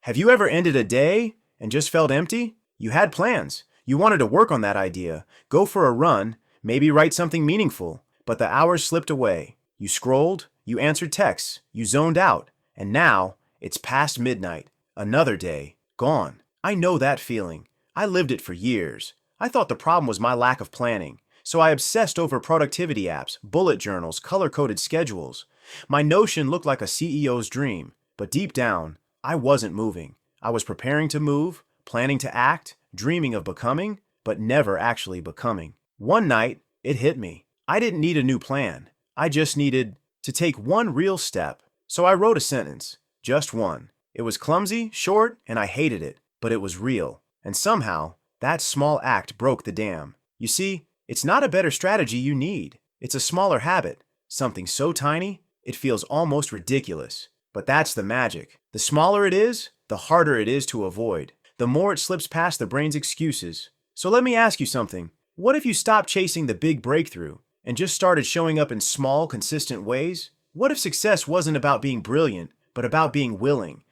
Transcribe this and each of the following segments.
Have you ever ended a day and just felt empty? You had plans. You wanted to work on that idea, go for a run, maybe write something meaningful, but the hours slipped away. You scrolled, you answered texts, you zoned out, and now it's past midnight. Another day, gone. I know that feeling. I lived it for years. I thought the problem was my lack of planning, so I obsessed over productivity apps, bullet journals, color-coded schedules. My notion looked like a CEO's dream, but deep down, I wasn't moving. I was preparing to move, planning to act, dreaming of becoming, but never actually becoming. One night, it hit me. I didn't need a new plan. I just needed to take one real step. So I wrote a sentence, just one. It was clumsy, short, and I hated it, but it was real. And somehow, that small act broke the dam. You see, it's not a better strategy you need. It's a smaller habit, something so tiny, it feels almost ridiculous. But that's the magic. The smaller it is, the harder it is to avoid. The more it slips past the brain's excuses. So let me ask you something. What if you stopped chasing the big breakthrough and just started showing up in small, consistent ways? What if success wasn't about being brilliant, but about being willing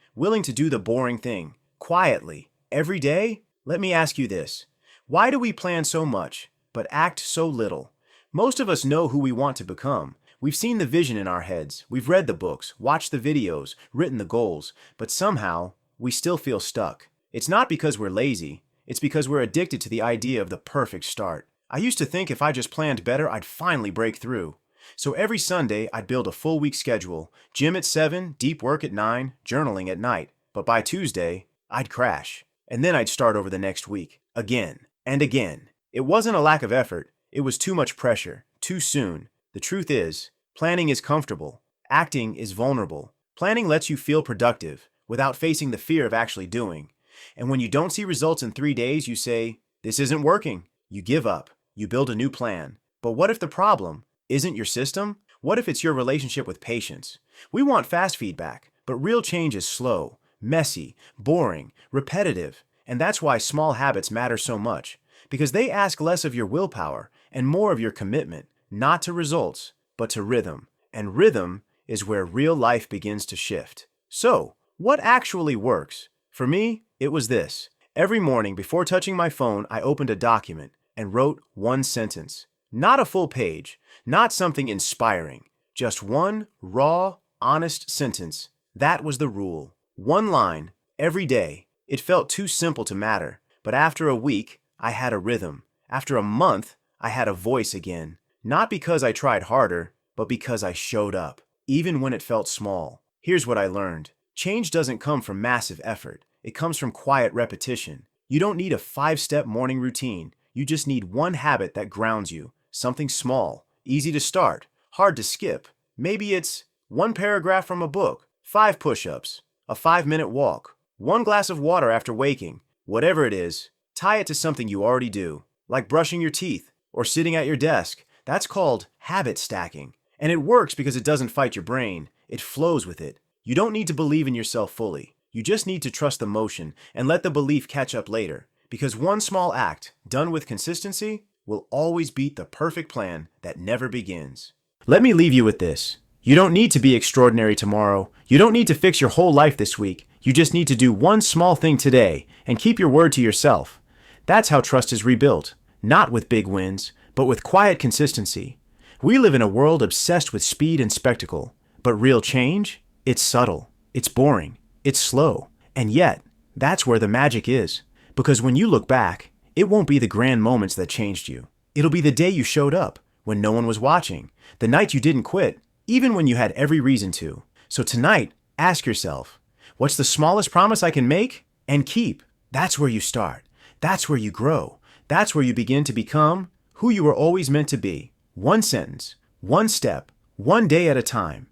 to do the boring thing, quietly, every day? Let me ask you this. Why do we plan so much, but act so little? Most of us know who we want to become. We've seen the vision in our heads. We've read the books, watched the videos, written the goals, but somehow we still feel stuck. It's not because we're lazy. It's because we're addicted to the idea of the perfect start. I used to think if I just planned better, I'd finally break through. So every Sunday, I'd build a full week schedule. Gym at 7, deep work at 9, journaling at night. But by Tuesday, I'd crash. And then I'd start over the next week. Again and again. It wasn't a lack of effort. It was too much pressure. Too soon. The truth is, planning is comfortable. Acting is vulnerable. Planning lets you feel productive without facing the fear of actually doing. And when you don't see results in 3 days, you say, this isn't working. You give up. You build a new plan. But what if the problem isn't your system? What if it's your relationship with patience? We want fast feedback, but real change is slow, messy, boring, repetitive. And that's why small habits matter so much, because they ask less of your willpower and more of your commitment, not to results, but to rhythm. And rhythm is where real life begins to shift. So, what actually works? For me, it was this. Every morning before touching my phone, I opened a document and wrote one sentence. Not a full page, not something inspiring, just one raw, honest sentence. That was the rule. One line, every day. It felt too simple to matter, but after a week, I had a rhythm. After a month, I had a voice again. Not because I tried harder, but because I showed up, even when it felt small. Here's what I learned. Change doesn't come from massive effort. It comes from quiet repetition. You don't need a 5-step morning routine. You just need one habit that grounds you. Something small, easy to start, hard to skip. Maybe it's one paragraph from a book, 5 push-ups, a 5-minute walk, one glass of water after waking. Whatever it is, tie it to something you already do, like brushing your teeth or sitting at your desk. That's called habit stacking. And it works because it doesn't fight your brain. It flows with it. You don't need to believe in yourself fully. You just need to trust the motion and let the belief catch up later. Because one small act, done with consistency, will always beat the perfect plan that never begins. Let me leave you with this. You don't need to be extraordinary tomorrow. You don't need to fix your whole life this week. You just need to do one small thing today and keep your word to yourself. That's how trust is rebuilt. Not with big wins, but with quiet consistency. We live in a world obsessed with speed and spectacle. But real change? It's subtle. It's boring. It's slow. And yet, that's where the magic is. Because when you look back, it won't be the grand moments that changed you. It'll be the day you showed up, when no one was watching. The night you didn't quit, even when you had every reason to. So tonight, ask yourself, what's the smallest promise I can make and keep? That's where you start. That's where you grow. That's where you begin to become who you were always meant to be. One sentence, one step, one day at a time.